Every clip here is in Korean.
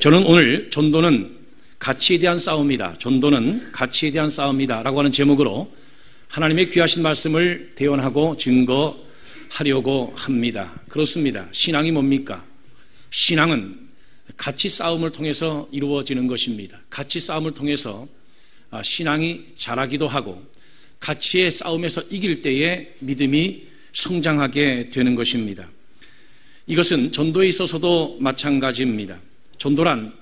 저는 오늘 전도는 가치에 대한 싸움이다. 전도는 가치에 대한 싸움이다. 라고 하는 제목으로 하나님의 귀하신 말씀을 대언하고 증거하려고 합니다. 그렇습니다. 신앙이 뭡니까? 신앙은 가치 싸움을 통해서 이루어지는 것입니다. 가치 싸움을 통해서 신앙이 자라기도 하고 가치의 싸움에서 이길 때에 믿음이 성장하게 되는 것입니다. 이것은 전도에 있어서도 마찬가지입니다. 전도란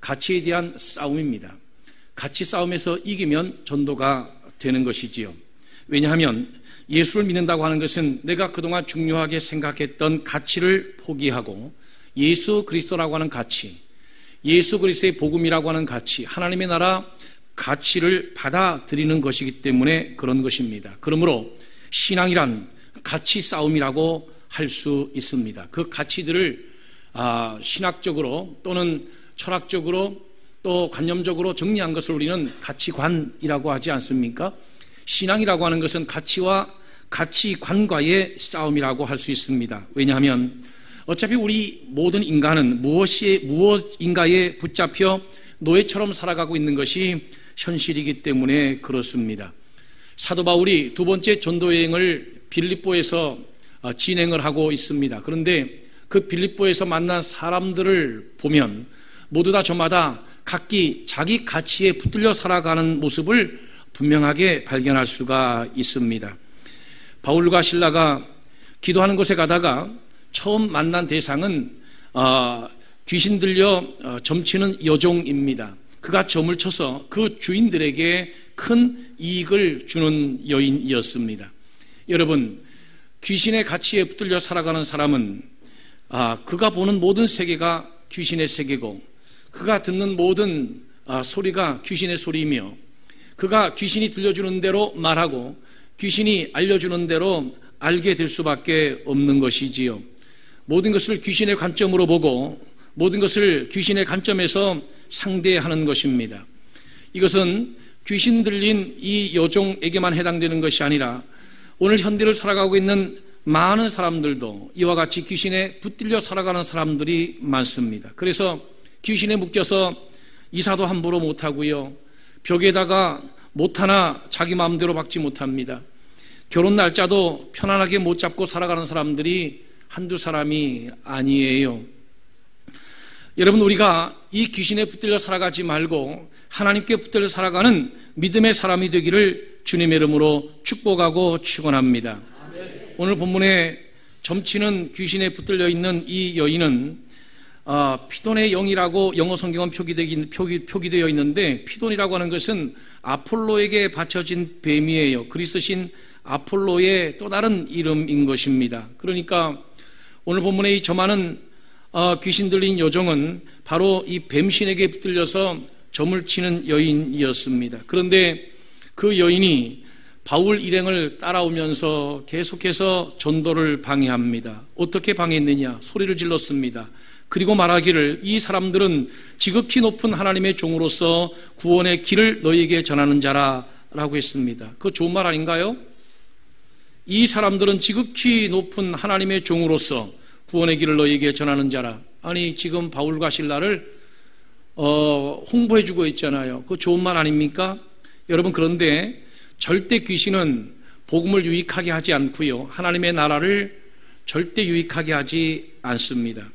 가치에 대한 싸움입니다. 가치 싸움에서 이기면 전도가 되는 것이지요. 왜냐하면 예수를 믿는다고 하는 것은 내가 그동안 중요하게 생각했던 가치를 포기하고 예수 그리스도라고 하는 가치, 예수 그리스도의 복음이라고 하는 가치, 하나님의 나라 가치를 받아들이는 것이기 때문에 그런 것입니다. 그러므로 신앙이란 가치 싸움이라고 할 수 있습니다. 그 가치들을 신학적으로 또는 철학적으로 또 관념적으로 정리한 것을 우리는 가치관이라고 하지 않습니까? 신앙이라고 하는 것은 가치와 가치관과의 싸움이라고 할 수 있습니다. 왜냐하면 어차피 우리 모든 인간은 무엇인가에 붙잡혀 노예처럼 살아가고 있는 것이 현실이기 때문에 그렇습니다. 사도 바울이 두 번째 전도 여행을 빌립보에서 진행을 하고 있습니다. 그런데 그 빌립보에서 만난 사람들을 보면 모두 다 저마다 각기 자기 가치에 붙들려 살아가는 모습을 분명하게 발견할 수가 있습니다. 바울과 실라가 기도하는 곳에 가다가 처음 만난 대상은 귀신 들려 점치는 여종입니다. 그가 점을 쳐서 그 주인들에게 큰 이익을 주는 여인이었습니다. 여러분, 귀신의 가치에 붙들려 살아가는 사람은 그가 보는 모든 세계가 귀신의 세계고 그가 듣는 모든 소리가 귀신의 소리이며 그가 귀신이 들려주는 대로 말하고 귀신이 알려주는 대로 알게 될 수밖에 없는 것이지요. 모든 것을 귀신의 관점으로 보고 모든 것을 귀신의 관점에서 상대하는 것입니다. 이것은 귀신 들린 이 여종에게만 해당되는 것이 아니라 오늘 현대를 살아가고 있는 많은 사람들도 이와 같이 귀신에 붙들려 살아가는 사람들이 많습니다. 그래서 귀신에 묶여서 이사도 함부로 못하고요. 벽에다가 못 하나 자기 마음대로 박지 못합니다. 결혼 날짜도 편안하게 못 잡고 살아가는 사람들이 한두 사람이 아니에요. 여러분, 우리가 이 귀신에 붙들려 살아가지 말고 하나님께 붙들려 살아가는 믿음의 사람이 되기를 주님의 이름으로 축복하고 축원합니다. 오늘 본문에 점치는 귀신에 붙들려 있는 이 여인은 피돈의 영이라고 영어 성경은 표기되어 있는데 피돈이라고 하는 것은 아폴로에게 바쳐진 뱀이에요. 그리스신 아폴로의 또 다른 이름인 것입니다. 그러니까 오늘 본문에 이 점하는 귀신 들린 여종은 바로 이 뱀신에게 붙들려서 점을 치는 여인이었습니다. 그런데 그 여인이 바울 일행을 따라오면서 계속해서 전도를 방해합니다. 어떻게 방해했느냐? 소리를 질렀습니다. 그리고 말하기를 이 사람들은 지극히 높은 하나님의 종으로서 구원의 길을 너희에게 전하는 자라 라고 했습니다. 그거 좋은 말 아닌가요? 이 사람들은 지극히 높은 하나님의 종으로서 구원의 길을 너희에게 전하는 자라. 아니, 지금 바울과 실라를 홍보해주고 있잖아요. 그거 좋은 말 아닙니까? 여러분, 그런데 절대 귀신은 복음을 유익하게 하지 않고요. 하나님의 나라를 절대 유익하게 하지 않습니다.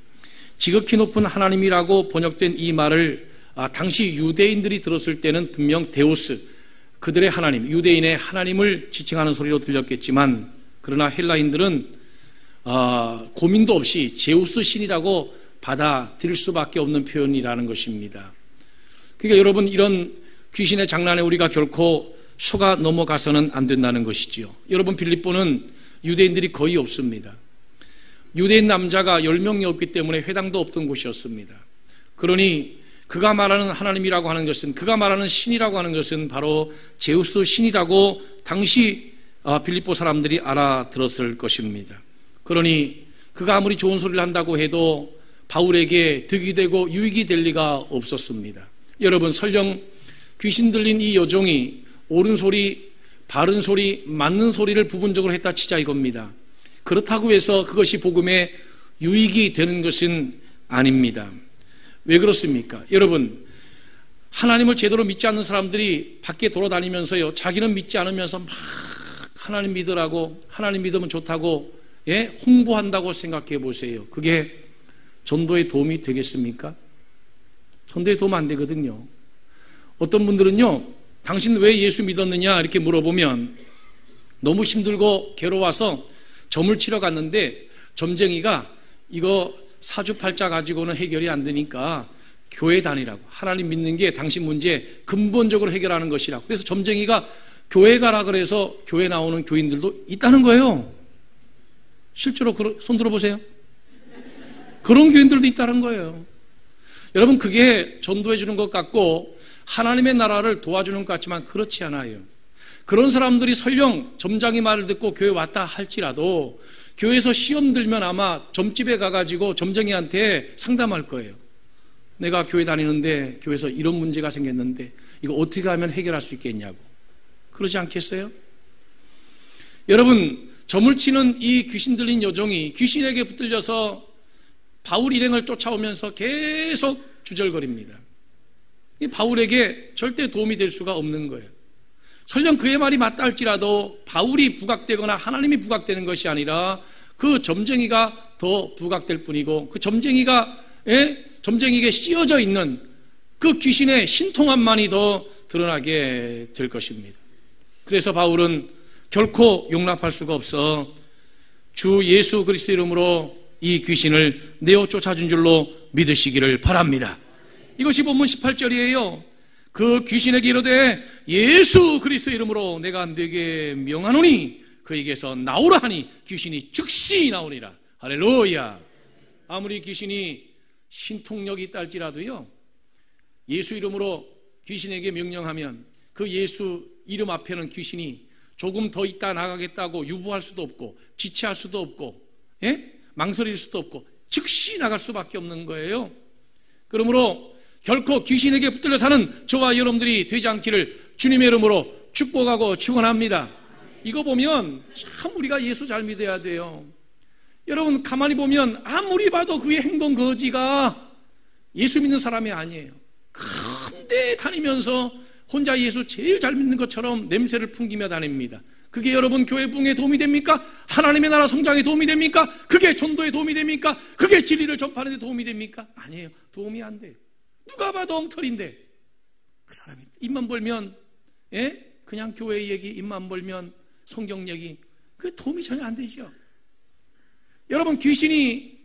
지극히 높은 하나님이라고 번역된 이 말을 당시 유대인들이 들었을 때는 분명 데우스, 그들의 하나님, 유대인의 하나님을 지칭하는 소리로 들렸겠지만 그러나 헬라인들은 고민도 없이 제우스 신이라고 받아들일 수밖에 없는 표현이라는 것입니다. 그러니까 여러분, 이런 귀신의 장난에 우리가 결코 속아 넘어가서는 안 된다는 것이지요. 여러분, 빌립보는 유대인들이 거의 없습니다. 유대인 남자가 10명이 없기 때문에 회당도 없던 곳이었습니다. 그러니 그가 말하는 하나님이라고 하는 것은, 그가 말하는 신이라고 하는 것은 바로 제우스 신이라고 당시 빌립보 사람들이 알아들었을 것입니다. 그러니 그가 아무리 좋은 소리를 한다고 해도 바울에게 득이 되고 유익이 될 리가 없었습니다. 여러분, 설령 귀신 들린 이 여종이 옳은 소리, 바른 소리, 맞는 소리를 부분적으로 했다 치자 이겁니다. 그렇다고 해서 그것이 복음에 유익이 되는 것은 아닙니다. 왜 그렇습니까? 여러분, 하나님을 제대로 믿지 않는 사람들이 밖에 돌아다니면서요, 자기는 믿지 않으면서 막 하나님 믿으라고, 하나님 믿으면 좋다고, 홍보한다고 생각해 보세요. 그게 전도에 도움이 되겠습니까? 전도에 도움 안 되거든요. 어떤 분들은요, 당신 왜 예수 믿었느냐 이렇게 물어보면 너무 힘들고 괴로워서 점을 치러 갔는데 점쟁이가 이거 사주팔자 가지고는 해결이 안 되니까 교회 다니라고, 하나님 믿는 게 당신 문제 근본적으로 해결하는 것이라고. 그래서 점쟁이가 교회 가라 그래서 교회 나오는 교인들도 있다는 거예요. 실제로 손 들어보세요. 그런 교인들도 있다는 거예요. 여러분, 그게 전도해 주는 것 같고 하나님의 나라를 도와주는 것 같지만 그렇지 않아요. 그런 사람들이 설령 점장의 말을 듣고 교회 왔다 할지라도 교회에서 시험 들면 아마 점집에 가가지고 점쟁이한테 상담할 거예요. 내가 교회 다니는데 교회에서 이런 문제가 생겼는데 이거 어떻게 하면 해결할 수 있겠냐고. 그러지 않겠어요? 여러분, 점을 치는 이 귀신 들린 여종이 귀신에게 붙들려서 바울 일행을 쫓아오면서 계속 주절거립니다. 이 바울에게 절대 도움이 될 수가 없는 거예요. 설령 그의 말이 맞다 할지라도 바울이 부각되거나 하나님이 부각되는 것이 아니라 그 점쟁이가 더 부각될 뿐이고, 그 점쟁이에게 씌어져 있는 그 귀신의 신통함만이 더 드러나게 될 것입니다. 그래서 바울은 결코 용납할 수가 없어 주 예수 그리스도 이름으로 이 귀신을 내어 쫓아준 줄로 믿으시기를 바랍니다. 이것이 본문 18절이에요. 그 귀신에게 이르되 예수 그리스도 이름으로 내가 네게 명하노니 그에게서 나오라 하니 귀신이 즉시 나오니라. 할렐루야. 아무리 귀신이 신통력이 있다 할지라도요, 예수 이름으로 귀신에게 명령하면 그 예수 이름 앞에는 귀신이 조금 더 있다 나가겠다고 유보할 수도 없고 지체할 수도 없고 망설일 수도 없고 즉시 나갈 수밖에 없는 거예요. 그러므로 결코 귀신에게 붙들려 사는 저와 여러분들이 되지 않기를 주님의 이름으로 축복하고 축원합니다. 이거 보면 참 우리가 예수 잘 믿어야 돼요. 여러분, 가만히 보면 아무리 봐도 그의 행동 거지가 예수 믿는 사람이 아니에요. 큰 데 다니면서 혼자 예수 제일 잘 믿는 것처럼 냄새를 풍기며 다닙니다. 그게 여러분 교회 부흥에 도움이 됩니까? 하나님의 나라 성장에 도움이 됩니까? 그게 전도에 도움이 됩니까? 그게 진리를 전파하는 데 도움이 됩니까? 아니에요. 도움이 안 돼요. 누가 봐도 엉터리인데 그 사람이 입만 벌면 그냥 교회 얘기, 입만 벌면 성경 얘기, 그 도움이 전혀 안 되죠. 여러분, 귀신이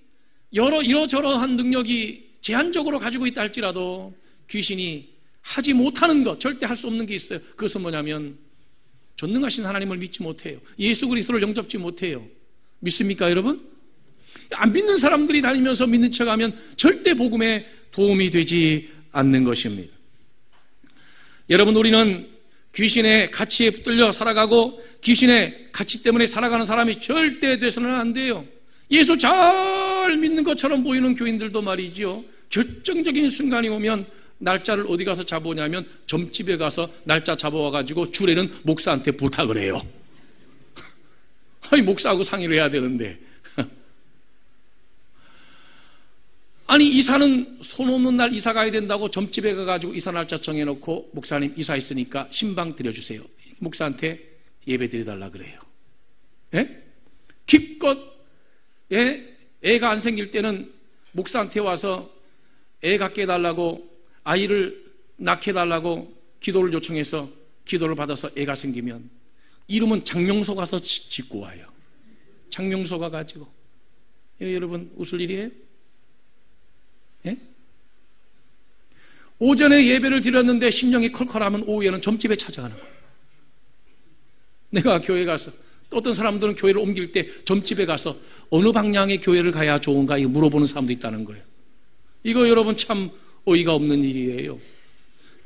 이러저러한 능력이 제한적으로 가지고 있다 할지라도 귀신이 하지 못하는 것, 절대 할 수 없는 게 있어요. 그것은 뭐냐면 전능하신 하나님을 믿지 못해요. 예수 그리스도를 영접지 못해요. 믿습니까, 여러분? 안 믿는 사람들이 다니면서 믿는 척하면 절대 복음에 도움이 되지 않는 것입니다. 여러분, 우리는 귀신의 가치에 붙들려 살아가고 귀신의 가치 때문에 살아가는 사람이 절대 돼서는 안 돼요. 예수 잘 믿는 것처럼 보이는 교인들도 말이지요, 결정적인 순간이 오면 날짜를 어디 가서 잡아오냐면 점집에 가서 날짜 잡아와가지고 주례는 목사한테 부탁을 해요. 아니, 목사하고 상의를 해야 되는데 아니, 이사는 손 없는 날 이사 가야 된다고 점집에 가가지고 이사 날짜 정해놓고 목사님 이사 있으니까 신방 드려주세요. 목사한테 예배 드려달라 그래요. 기껏 애가 안 생길 때는 목사한테 와서 애 갖게 해달라고, 아이를 낳게 해달라고 기도를 요청해서 기도를 받아서 애가 생기면 이름은 장명소 가서 짓고 와요. 장명소 가가지고. 여러분, 웃을 일이에요? 오전에 예배를 드렸는데 심령이 컬컬하면 오후에는 점집에 찾아가는 거예요. 내가 교회 가서, 또 어떤 사람들은 교회를 옮길 때 점집에 가서 어느 방향의 교회를 가야 좋은가 이거 물어보는 사람도 있다는 거예요. 이거 여러분 참 어이가 없는 일이에요.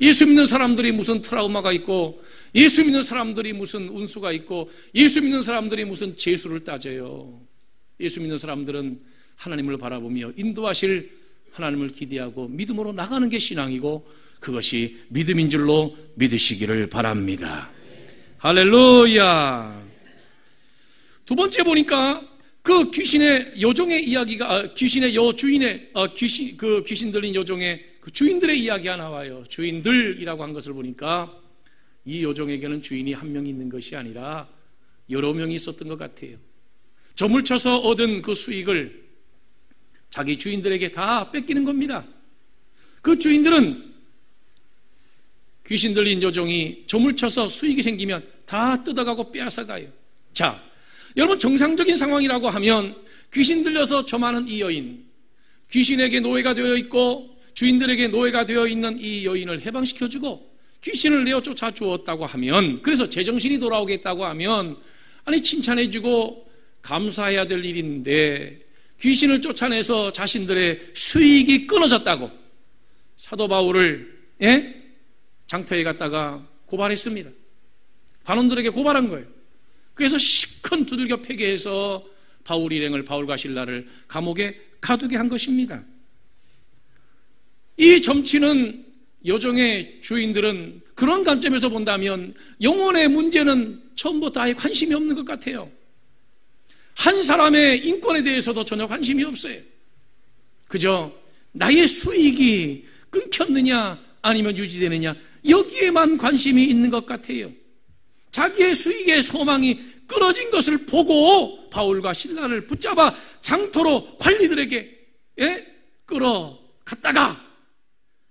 예수 믿는 사람들이 무슨 트라우마가 있고, 예수 믿는 사람들이 무슨 운수가 있고, 예수 믿는 사람들이 무슨 재수를 따져요. 예수 믿는 사람들은 하나님을 바라보며 인도하실 하나님을 기대하고 믿음으로 나가는 게 신앙이고, 그것이 믿음인 줄로 믿으시기를 바랍니다. 할렐루야. 두 번째 보니까 그 귀신의 여종의 이야기가, 귀신의 여주인의, 귀신 들린 여종의 그 주인들의 이야기가 나와요. 주인들이라고 한 것을 보니까 이 여종에게는 주인이 한 명 있는 것이 아니라 여러 명이 있었던 것 같아요. 점을 쳐서 얻은 그 수익을 자기 주인들에게 다 뺏기는 겁니다. 그 주인들은 귀신 들린 여종이 점을 쳐서 수익이 생기면 다 뜯어가고 빼앗아가요. 자, 여러분, 정상적인 상황이라고 하면 귀신 들려서 점하는 이 여인, 귀신에게 노예가 되어 있고 주인들에게 노예가 되어 있는 이 여인을 해방시켜주고 귀신을 내어 쫓아 주었다고 하면, 그래서 제정신이 돌아오겠다고 하면, 아니 칭찬해주고 감사해야 될 일인데 귀신을 쫓아내서 자신들의 수익이 끊어졌다고 사도 바울을 장터에 갔다가 고발했습니다. 관원들에게 고발한 거예요. 그래서 시큰 두들겨 패게 해서 바울 일행을, 바울과 실라를 감옥에 가두게 한 것입니다. 이 점치는 여종의 주인들은 그런 관점에서 본다면 영혼의 문제는 처음부터 아예 관심이 없는 것 같아요. 한 사람의 인권에 대해서도 전혀 관심이 없어요. 그저 나의 수익이 끊겼느냐 아니면 유지되느냐, 여기에만 관심이 있는 것 같아요. 자기의 수익의 소망이 끊어진 것을 보고 바울과 실라를 붙잡아 장터로 관리들에게 끌어갔다가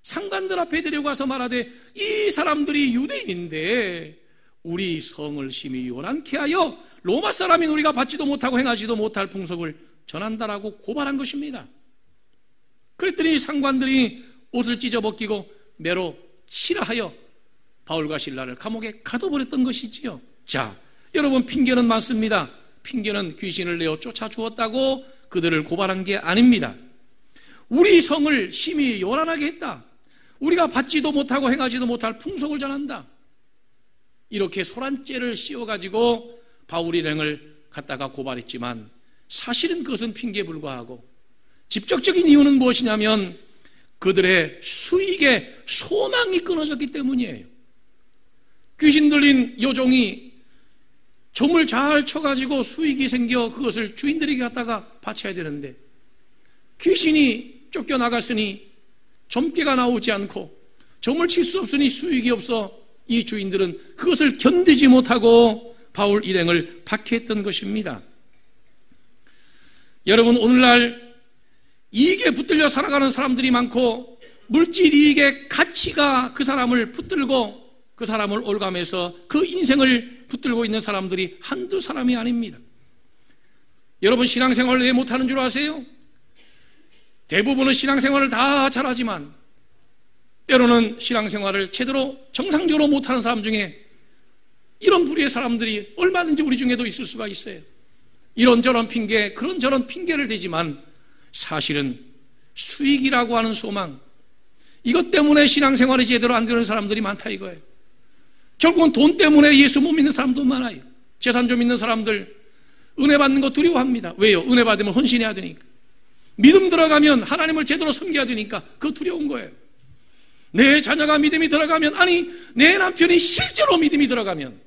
상관들 앞에 데려가서 말하되, 이 사람들이 유대인인데 우리 성을 심히 요란케 하여 로마 사람인 우리가 받지도 못하고 행하지도 못할 풍속을 전한다라고 고발한 것입니다. 그랬더니 상관들이 옷을 찢어벗기고 매로 치라하여 바울과 실라를 감옥에 가둬버렸던 것이지요. 자, 여러분, 핑계는 많습니다. 핑계는 귀신을 내어 쫓아주었다고 그들을 고발한 게 아닙니다. 우리 성을 심히 요란하게 했다. 우리가 받지도 못하고 행하지도 못할 풍속을 전한다. 이렇게 소란죄를 씌워가지고 바울 일행을 갖다가 고발했지만 사실은 그것은 핑계에 불과하고 직접적인 이유는 무엇이냐면 그들의 수익의 소망이 끊어졌기 때문이에요. 귀신 들린 여종이 점을 잘 쳐가지고 수익이 생겨 그것을 주인들에게 갖다가 바쳐야 되는데 귀신이 쫓겨나갔으니 점괘가 나오지 않고 점을 칠 수 없으니 수익이 없어 이 주인들은 그것을 견디지 못하고 바울 일행을 박해했던 것입니다. 여러분, 오늘날 이익에 붙들려 살아가는 사람들이 많고 물질 이익의 가치가 그 사람을 붙들고 그 사람을 올감해서 그 인생을 붙들고 있는 사람들이 한두 사람이 아닙니다. 여러분, 신앙생활을 왜 못하는 줄 아세요? 대부분은 신앙생활을 다 잘하지만 때로는 신앙생활을 제대로 정상적으로 못하는 사람 중에 이런 부류의 사람들이 얼마든지 우리 중에도 있을 수가 있어요. 이런저런 핑계, 그런저런 핑계를 대지만 사실은 수익이라고 하는 소망, 이것 때문에 신앙생활이 제대로 안 되는 사람들이 많다 이거예요. 결국은 돈 때문에 예수 못 믿는 사람도 많아요. 재산 좀 있는 사람들 은혜 받는 거 두려워합니다. 왜요? 은혜 받으면 헌신해야 되니까. 믿음 들어가면 하나님을 제대로 섬겨야 되니까 그거 두려운 거예요. 내 자녀가 믿음이 들어가면, 아니 내 남편이 실제로 믿음이 들어가면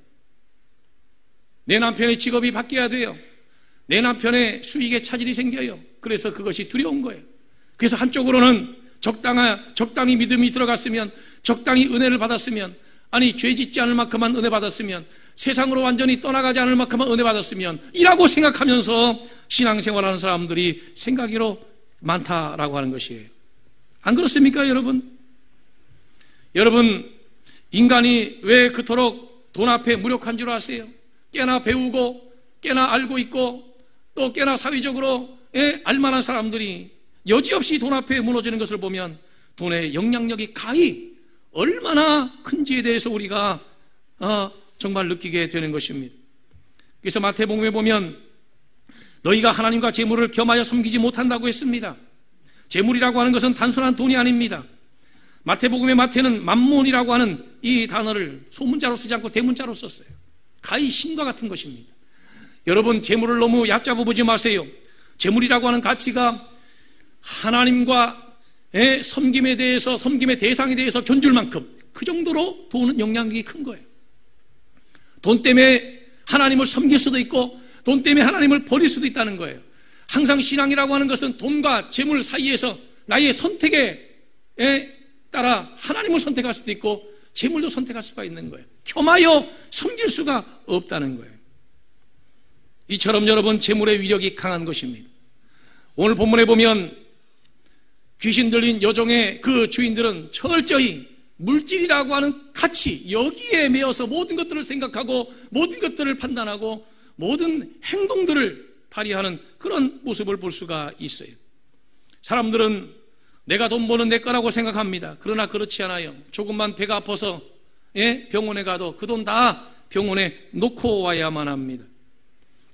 내 남편의 직업이 바뀌어야 돼요. 내 남편의 수익에 차질이 생겨요. 그래서 그것이 두려운 거예요. 그래서 한쪽으로는 적당히 믿음이 들어갔으면, 적당히 은혜를 받았으면, 아니 죄 짓지 않을 만큼만 은혜 받았으면, 세상으로 완전히 떠나가지 않을 만큼만 은혜 받았으면 이라고 생각하면서 신앙생활하는 사람들이 생각으로 많다라고 하는 것이에요. 안 그렇습니까 여러분? 여러분, 인간이 왜 그토록 돈 앞에 무력한 줄 아세요? 꽤나 배우고 꽤나 알고 있고 또 꽤나 사회적으로 알만한 사람들이 여지없이 돈 앞에 무너지는 것을 보면 돈의 영향력이 가히 얼마나 큰지에 대해서 우리가 정말 느끼게 되는 것입니다. 그래서 마태복음에 보면 너희가 하나님과 재물을 겸하여 섬기지 못한다고 했습니다. 재물이라고 하는 것은 단순한 돈이 아닙니다. 마태복음의 마태는 만몬이라고 하는 이 단어를 소문자로 쓰지 않고 대문자로 썼어요. 가히 신과 같은 것입니다. 여러분, 재물을 너무 얕잡아 보지 마세요. 재물이라고 하는 가치가 하나님과 섬김에 대해서, 섬김의 대상에 대해서 견줄 만큼 그 정도로 돈은 영향력이 큰 거예요. 돈 때문에 하나님을 섬길 수도 있고 돈 때문에 하나님을 버릴 수도 있다는 거예요. 항상 신앙이라고 하는 것은 돈과 재물 사이에서 나의 선택에 따라 하나님을 선택할 수도 있고 재물도 선택할 수가 있는 거예요. 겸하여 섬길 수가 없다는 거예요. 이처럼 여러분, 재물의 위력이 강한 것입니다. 오늘 본문에 보면 귀신 들린 여종의 그 주인들은 철저히 물질이라고 하는 가치, 여기에 매여서 모든 것들을 생각하고 모든 것들을 판단하고 모든 행동들을 발휘하는 그런 모습을 볼 수가 있어요. 사람들은 내가 돈 버는 내 거라고 생각합니다. 그러나 그렇지 않아요. 조금만 배가 아파서 병원에 가도 그 돈 다 병원에 놓고 와야만 합니다.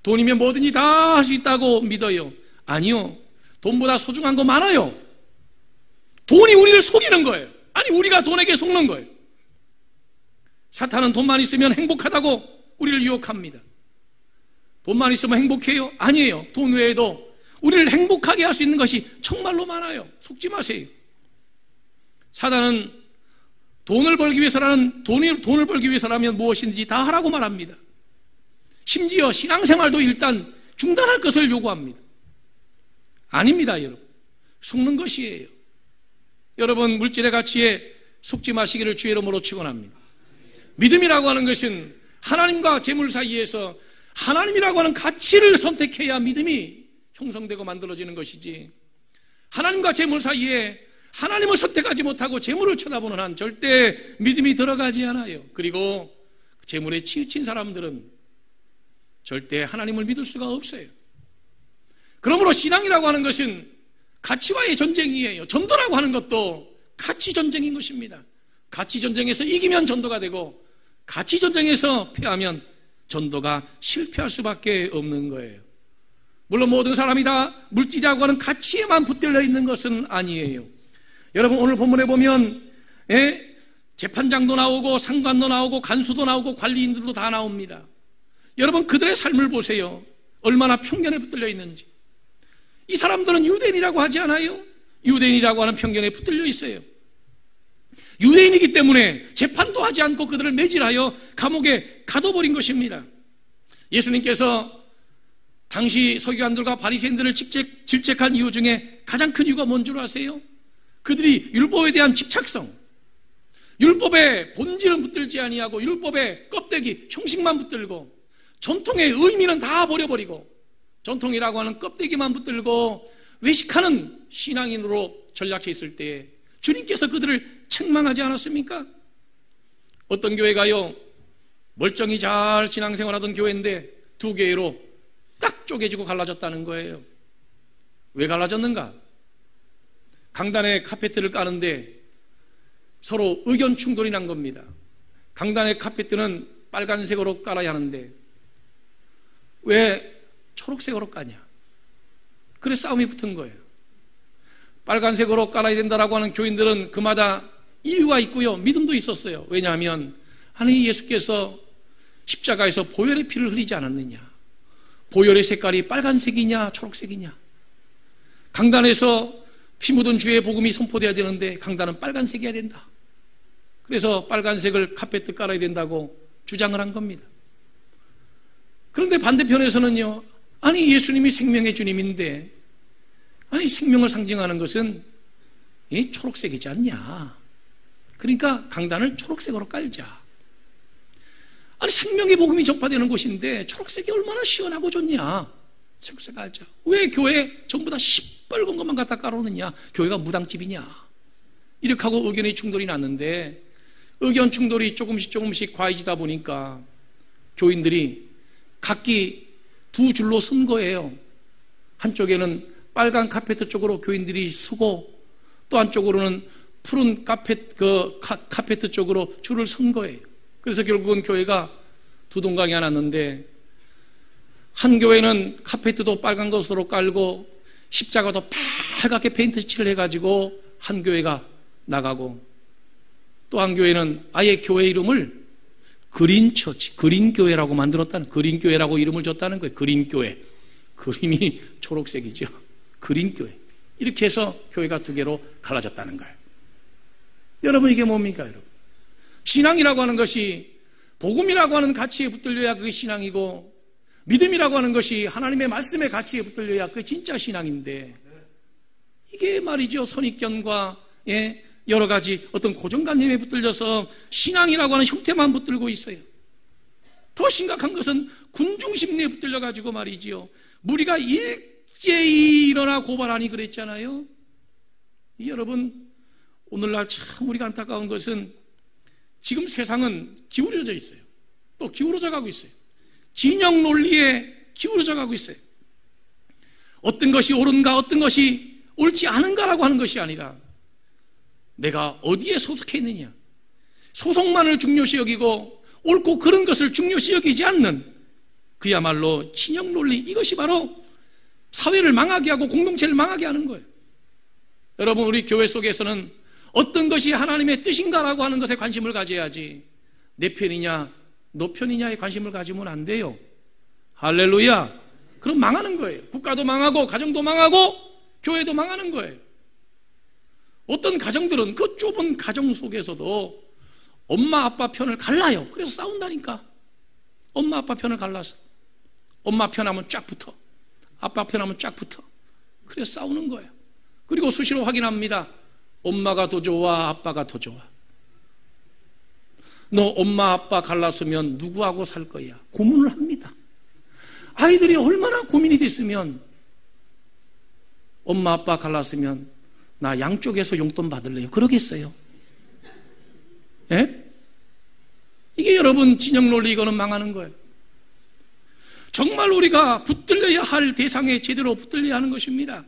돈이면 뭐든지 다 할 수 있다고 믿어요. 아니요. 돈보다 소중한 거 많아요. 돈이 우리를 속이는 거예요. 아니, 우리가 돈에게 속는 거예요. 사탄은 돈만 있으면 행복하다고 우리를 유혹합니다. 돈만 있으면 행복해요? 아니에요. 돈 외에도 우리를 행복하게 할 수 있는 것이 정말로 많아요. 속지 마세요. 사단은 돈을 벌기 위해서라면 무엇인지 다 하라고 말합니다. 심지어 신앙생활도 일단 중단할 것을 요구합니다. 아닙니다, 여러분. 속는 것이에요. 여러분, 물질의 가치에 속지 마시기를 주의 이름으로 축원합니다. 믿음이라고 하는 것은 하나님과 재물 사이에서 하나님이라고 하는 가치를 선택해야 믿음이 형성되고 만들어지는 것이지, 하나님과 재물 사이에 하나님을 선택하지 못하고 재물을 쳐다보는 한 절대 믿음이 들어가지 않아요. 그리고 재물에 치우친 사람들은 절대 하나님을 믿을 수가 없어요. 그러므로 신앙이라고 하는 것은 가치와의 전쟁이에요. 전도라고 하는 것도 가치 전쟁인 것입니다. 가치 전쟁에서 이기면 전도가 되고 가치 전쟁에서 패하면 전도가 실패할 수밖에 없는 거예요. 물론 모든 사람이 다 물질이라고 하는 가치에만 붙들려 있는 것은 아니에요. 여러분, 오늘 본문에 보면 재판장도 나오고 상관도 나오고 간수도 나오고 관리인들도 다 나옵니다. 여러분, 그들의 삶을 보세요. 얼마나 편견에 붙들려 있는지. 이 사람들은 유대인이라고 하지 않아요? 유대인이라고 하는 편견에 붙들려 있어요. 유대인이기 때문에 재판도 하지 않고 그들을 매질하여 감옥에 가둬버린 것입니다. 예수님께서 당시 서기관들과 바리새인들을 질책한 이유 중에 가장 큰 이유가 뭔 줄 아세요? 그들이 율법에 대한 집착성, 율법의 본질은 붙들지 아니하고 율법의 껍데기, 형식만 붙들고 전통의 의미는 다 버려버리고 전통이라고 하는 껍데기만 붙들고 외식하는 신앙인으로 전락해 있을 때에 주님께서 그들을 책망하지 않았습니까? 어떤 교회가요, 멀쩡히 잘 신앙생활하던 교회인데 두 교회로 딱 쪼개지고 갈라졌다는 거예요. 왜 갈라졌는가? 강단에 카페트를 까는데 서로 의견 충돌이 난 겁니다. 강단의 카페트는 빨간색으로 깔아야 하는데 왜 초록색으로 까냐? 그래서 싸움이 붙은 거예요. 빨간색으로 깔아야 된다라고 하는 교인들은 그마다 이유가 있고요, 믿음도 있었어요. 왜냐하면 하나님 예수께서 십자가에서 보혈의 피를 흘리지 않았느냐? 보혈의 색깔이 빨간색이냐 초록색이냐? 강단에서 피 묻은 주의 복음이 선포돼야 되는데 강단은 빨간색이어야 된다. 그래서 빨간색을 카페트 깔아야 된다고 주장을 한 겁니다. 그런데 반대편에서는요, 아니 예수님이 생명의 주님인데 아니 생명을 상징하는 것은 이 초록색이지 않냐? 그러니까 강단을 초록색으로 깔자. 아니 생명의 복음이 전파되는 곳인데 초록색이 얼마나 시원하고 좋냐? 초록색 깔자. 왜 교회에 전부 다 시뻘건 것만 갖다 깔아놓느냐? 교회가 무당집이냐? 이렇게 하고 의견의 충돌이 났는데 의견 충돌이 조금씩 과해지다 보니까 교인들이 각기 두 줄로 선 거예요. 한쪽에는 빨간 카페트 쪽으로 교인들이 서고 또 한쪽으로는 푸른 카페트 쪽으로 줄을 선 거예요. 그래서 결국은 교회가 두 동강이 났는데 한 교회는 카페트도 빨간 것으로 깔고 십자가도 빨갛게 페인트 칠을 해가지고 한 교회가 나가고 또 한 교회는 아예 교회 이름을 그린처치, 그린교회라고 만들었다는, 그린교회라고 이름을 줬다는 거예요. 그린교회. 그림이 초록색이죠. 그린교회. 이렇게 해서 교회가 두 개로 갈라졌다는 거예요. 여러분, 이게 뭡니까, 여러분? 신앙이라고 하는 것이 복음이라고 하는 가치에 붙들려야 그게 신앙이고 믿음이라고 하는 것이 하나님의 말씀의 가치에 붙들려야 그게 진짜 신앙인데, 이게 말이죠, 선입견과 여러 가지 어떤 고정관념에 붙들려서 신앙이라고 하는 형태만 붙들고 있어요. 더 심각한 것은 군중심리에 붙들려가지고 말이지요, 무리가 일제히 일어나 고발하니 그랬잖아요. 여러분, 오늘날 참 우리가 안타까운 것은 지금 세상은 기울어져 있어요. 또 기울어져 가고 있어요. 진영 논리에 기울어져 가고 있어요. 어떤 것이 옳은가, 어떤 것이 옳지 않은가라고 하는 것이 아니라 내가 어디에 소속해 있느냐, 소속만을 중요시 여기고 옳고 그런 것을 중요시 여기지 않는 그야말로 진영 논리, 이것이 바로 사회를 망하게 하고 공동체를 망하게 하는 거예요. 여러분, 우리 교회 속에서는 어떤 것이 하나님의 뜻인가라고 하는 것에 관심을 가져야지, 내 편이냐 너 편이냐에 관심을 가지면 안 돼요. 할렐루야. 그럼 망하는 거예요. 국가도 망하고 가정도 망하고 교회도 망하는 거예요. 어떤 가정들은 그 좁은 가정 속에서도 엄마 아빠 편을 갈라요. 그래서 싸운다니까. 엄마 아빠 편을 갈라서 엄마 편하면 쫙 붙어, 아빠 편하면 쫙 붙어. 그래서 싸우는 거예요. 그리고 수시로 확인합니다. 엄마가 더 좋아, 아빠가 더 좋아. 너 엄마 아빠 갈랐으면 누구하고 살 거야? 고민을 합니다. 아이들이 얼마나 고민이 됐으면 엄마 아빠 갈랐으면 나 양쪽에서 용돈 받을래요? 그러겠어요? 예? 이게 여러분 진영 논리, 이거는 망하는 거예요. 정말 우리가 붙들려야 할 대상에 제대로 붙들려야 하는 것입니다.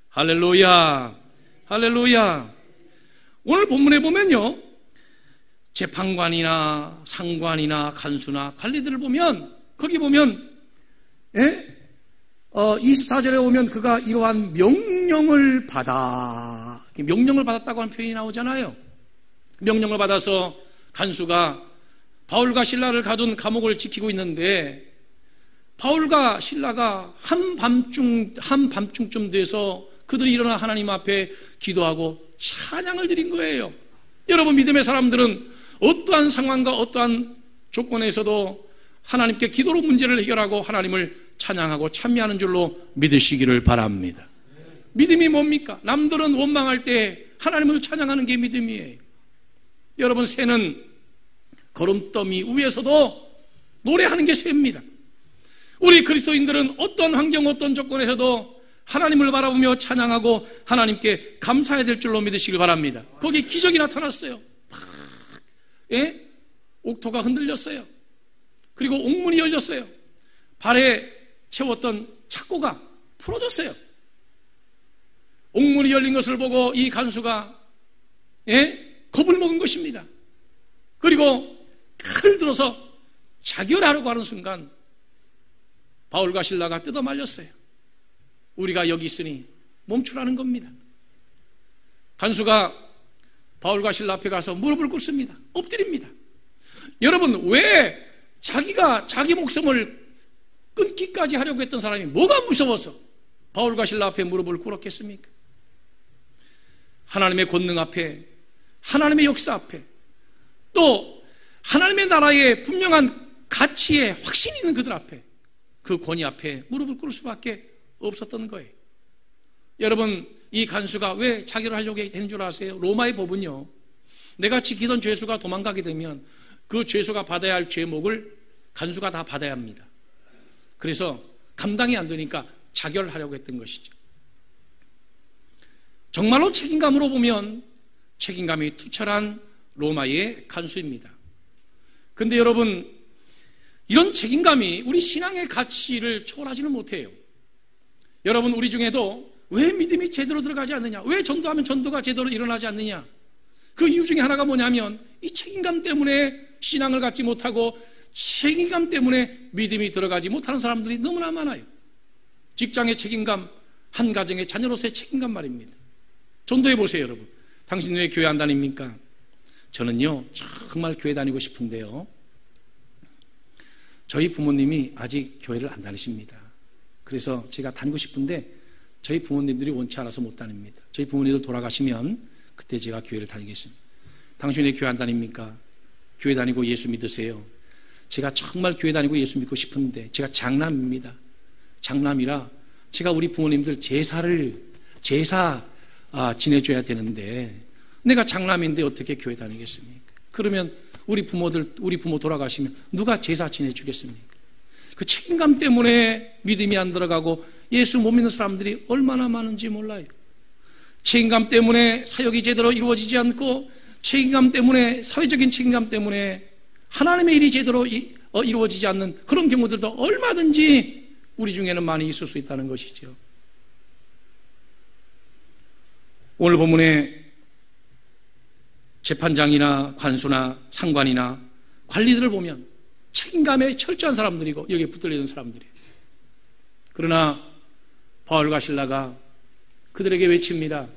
할렐루야, 할렐루야. 오늘 본문에 보면요, 재판관이나 상관이나 간수나 관리들을 보면, 거기 보면 24절에 오면 그가 이러한 명령을 받았다고 하는 표현이 나오잖아요. 명령을 받아서 간수가 바울과 실라를 가둔 감옥을 지키고 있는데, 바울과 실라가 한밤중쯤 돼서 그들이 일어나 하나님 앞에 기도하고 찬양을 드린 거예요. 여러분, 믿음의 사람들은 어떠한 상황과 어떠한 조건에서도 하나님께 기도로 문제를 해결하고 하나님을 찬양하고 찬미하는 줄로 믿으시기를 바랍니다. 믿음이 뭡니까? 남들은 원망할 때 하나님을 찬양하는 게 믿음이에요. 여러분, 새는 거름더미 위에서도 노래하는 게 새입니다. 우리 그리스도인들은 어떤 환경, 어떤 조건에서도 하나님을 바라보며 찬양하고 하나님께 감사해야 될 줄로 믿으시길 바랍니다. 거기 기적이 나타났어요. 옥토가 흔들렸어요. 그리고 옥문이 열렸어요. 발에 채웠던 착고가 풀어졌어요. 옥문이 열린 것을 보고 이 간수가 겁을 먹은 것입니다. 그리고 칼을 들어서 자결하려고 하는 순간 바울과 실라가 뜯어 말렸어요. 우리가 여기 있으니 멈추라는 겁니다. 간수가 바울과 실라 앞에 가서 무릎을 꿇습니다. 엎드립니다. 여러분, 왜 자기가 자기 목숨을 끊기까지 하려고 했던 사람이 뭐가 무서워서 바울과 실라 앞에 무릎을 꿇었겠습니까? 하나님의 권능 앞에, 하나님의 역사 앞에, 또 하나님의 나라의 분명한 가치에 확신이 있는 그들 앞에, 그 권위 앞에 무릎을 꿇을 수밖에 없었던 거예요. 여러분, 이 간수가 왜 자결을 하려고 했는 줄 아세요? 로마의 법은요, 내가 지키던 죄수가 도망가게 되면 그 죄수가 받아야 할 죄목을 간수가 다 받아야 합니다. 그래서 감당이 안 되니까 자결하려고 했던 것이죠. 정말로 책임감으로 보면 책임감이 투철한 로마의 간수입니다. 그런데 여러분, 이런 책임감이 우리 신앙의 가치를 초월하지는 못해요. 여러분, 우리 중에도 왜 믿음이 제대로 들어가지 않느냐, 왜 전도하면 전도가 제대로 일어나지 않느냐, 그 이유 중에 하나가 뭐냐면 이 책임감 때문에 신앙을 갖지 못하고 책임감 때문에 믿음이 들어가지 못하는 사람들이 너무나 많아요. 직장의 책임감, 한 가정의 자녀로서의 책임감 말입니다. 전도해 보세요. 여러분, 당신 왜 교회 안 다닙니까? 저는요 정말 교회 다니고 싶은데요, 저희 부모님이 아직 교회를 안 다니십니다. 그래서 제가 다니고 싶은데 저희 부모님들이 원치 않아서 못 다닙니다. 저희 부모님들 돌아가시면 그때 제가 교회를 다니겠습니다. 당신 왜 교회 안 다닙니까? 교회 다니고 예수 믿으세요. 제가 정말 교회 다니고 예수 믿고 싶은데 제가 장남입니다. 장남이라 제가 우리 부모님들 제사 지내줘야 되는데 내가 장남인데 어떻게 교회 다니겠습니까? 그러면 우리 부모 돌아가시면 누가 제사 지내주겠습니까? 그 책임감 때문에 믿음이 안 들어가고 예수 못 믿는 사람들이 얼마나 많은지 몰라요. 책임감 때문에 사역이 제대로 이루어지지 않고 책임감 때문에, 사회적인 책임감 때문에 하나님의 일이 제대로 이루어지지 않는 그런 경우들도 얼마든지 우리 중에는 많이 있을 수 있다는 것이죠. 오늘 본문에 재판장이나 관수나 상관이나 관리들을 보면 책임감에 철저한 사람들이고 여기에 붙들리는 사람들이에요. 그러나 바울과 실라가 그들에게 외칩니다.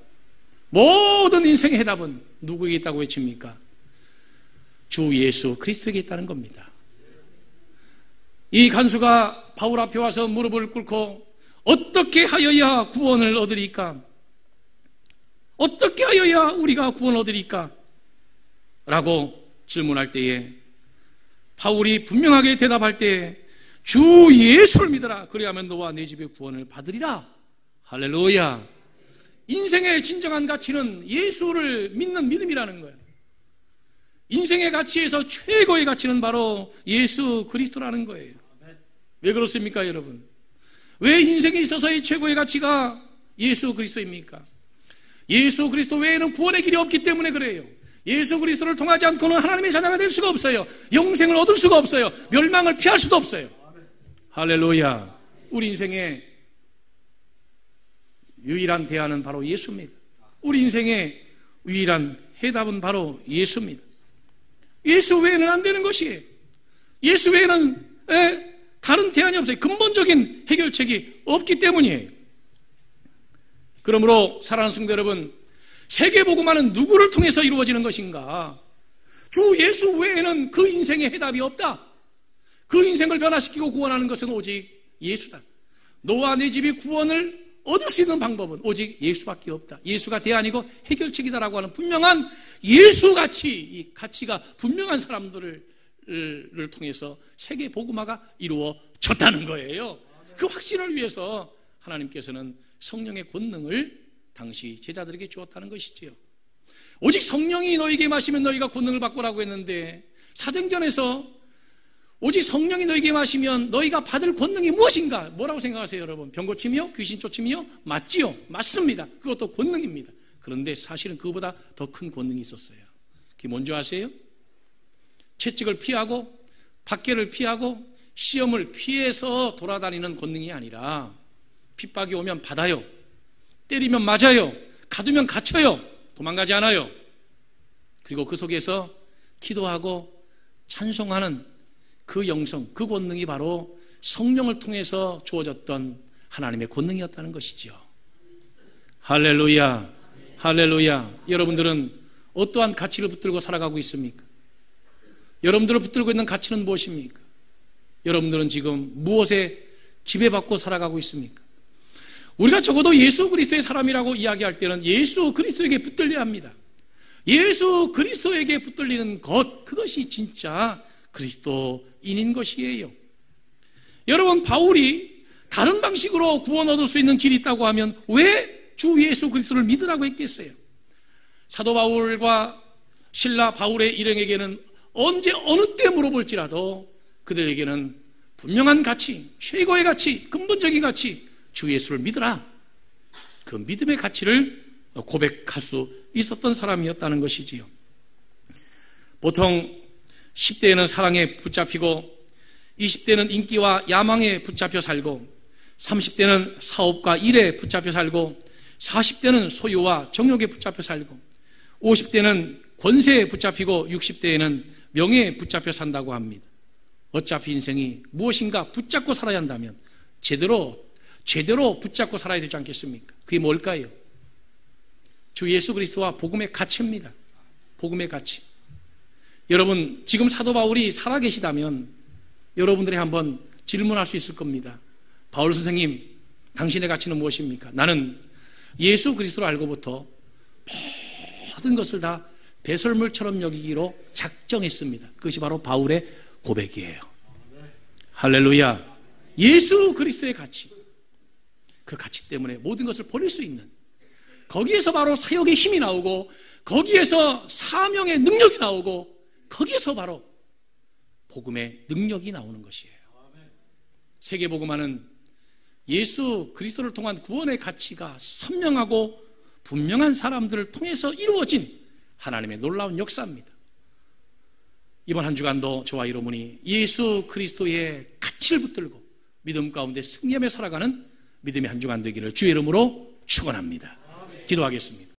모든 인생의 해답은 누구에게 있다고 외칩니까? 주 예수 그리스도에게 있다는 겁니다. 이 간수가 바울 앞에 와서 무릎을 꿇고 어떻게 하여야 구원을 얻으리까? 어떻게 하여야 우리가 구원을 얻으리까? 라고 질문할 때에 바울이 분명하게 대답할 때에 주 예수를 믿어라. 그리하면 너와 내 집의 구원을 받으리라. 할렐루야. 인생의 진정한 가치는 예수를 믿는 믿음이라는 거예요. 인생의 가치에서 최고의 가치는 바로 예수 그리스도라는 거예요. 왜 그렇습니까, 여러분? 왜 인생에 있어서의 최고의 가치가 예수 그리스도입니까? 예수 그리스도 외에는 구원의 길이 없기 때문에 그래요. 예수 그리스도를 통하지 않고는 하나님의 자녀가 될 수가 없어요. 영생을 얻을 수가 없어요. 멸망을 피할 수도 없어요. 할렐루야. 우리 인생의 유일한 대안은 바로 예수입니다. 우리 인생의 유일한 해답은 바로 예수입니다. 예수 외에는 안 되는 것이에요. 예수 외에는 다른 대안이 없어요. 근본적인 해결책이 없기 때문이에요. 그러므로 사랑하는 성도 여러분, 세계복음화는 누구를 통해서 이루어지는 것인가? 주 예수 외에는 그 인생의 해답이 없다. 그 인생을 변화시키고 구원하는 것은 오직 예수다. 너와 내 집이 구원을 얻을 수 있는 방법은 오직 예수밖에 없다. 예수가 대안이고 해결책이다라고 하는 분명한 예수가치, 이 가치가 분명한 사람들을 통해서 세계복음화가 이루어졌다는 거예요. 그 확신을 위해서 하나님께서는 성령의 권능을 당시 제자들에게 주었다는 것이지요. 오직 성령이 너에게 마시면 너희가 권능을 받고라고 했는데 사도행전에서 오직 성령이 너에게 마시면 너희가 받을 권능이 무엇인가? 뭐라고 생각하세요, 여러분? 병 고침이요? 귀신 쫓음이요? 맞지요? 맞습니다. 그것도 권능입니다. 그런데 사실은 그거보다 더 큰 권능이 있었어요. 그게 뭔지 아세요? 채찍을 피하고 박해를 피하고 시험을 피해서 돌아다니는 권능이 아니라 핍박이 오면 받아요. 때리면 맞아요. 가두면 갇혀요. 도망가지 않아요. 그리고 그 속에서 기도하고 찬송하는 그 영성, 그 권능이 바로 성령을 통해서 주어졌던 하나님의 권능이었다는 것이지요. 할렐루야, 할렐루야. 여러분들은 어떠한 가치를 붙들고 살아가고 있습니까? 여러분들을 붙들고 있는 가치는 무엇입니까? 여러분들은 지금 무엇에 지배받고 살아가고 있습니까? 우리가 적어도 예수 그리스도의 사람이라고 이야기할 때는 예수 그리스도에게 붙들려야 합니다. 예수 그리스도에게 붙들리는 것, 그것이 진짜 그리스도인인 것이에요. 여러분, 바울이 다른 방식으로 구원 얻을 수 있는 길이 있다고 하면 왜 주 예수 그리스도를 믿으라고 했겠어요? 사도 바울과 신라 바울의 일행에게는 언제 어느 때 물어볼지라도 그들에게는 분명한 가치, 최고의 가치, 근본적인 가치, 주 예수를 믿으라. 그 믿음의 가치를 고백할 수 있었던 사람이었다는 것이지요. 보통 10대에는 사랑에 붙잡히고 20대는 인기와 야망에 붙잡혀 살고 30대는 사업과 일에 붙잡혀 살고 40대는 소유와 정욕에 붙잡혀 살고 50대는 권세에 붙잡히고 60대에는 명예에 붙잡혀 산다고 합니다. 어차피 인생이 무엇인가 붙잡고 살아야 한다면 제대로 붙잡고 살아야 되지 않겠습니까? 그게 뭘까요? 주 예수 그리스도와 복음의 가치입니다. 복음의 가치. 여러분, 지금 사도 바울이 살아계시다면 여러분들이 한번 질문할 수 있을 겁니다. 바울 선생님, 당신의 가치는 무엇입니까? 나는 예수 그리스도를 알고부터 모든 것을 다 배설물처럼 여기기로 작정했습니다. 그것이 바로 바울의 고백이에요. 할렐루야. 예수 그리스도의 가치, 그 가치 때문에 모든 것을 버릴 수 있는, 거기에서 바로 사역의 힘이 나오고, 거기에서 사명의 능력이 나오고, 거기에서 바로 복음의 능력이 나오는 것이에요. 세계복음화는 예수 그리스도를 통한 구원의 가치가 선명하고 분명한 사람들을 통해서 이루어진 하나님의 놀라운 역사입니다. 이번 한 주간도 저와 여러분이 예수 그리스도의 가치를 붙들고 믿음 가운데 승리하며 살아가는 믿음의 한 주간 되기를 주의 이름으로 축원합니다. 기도하겠습니다.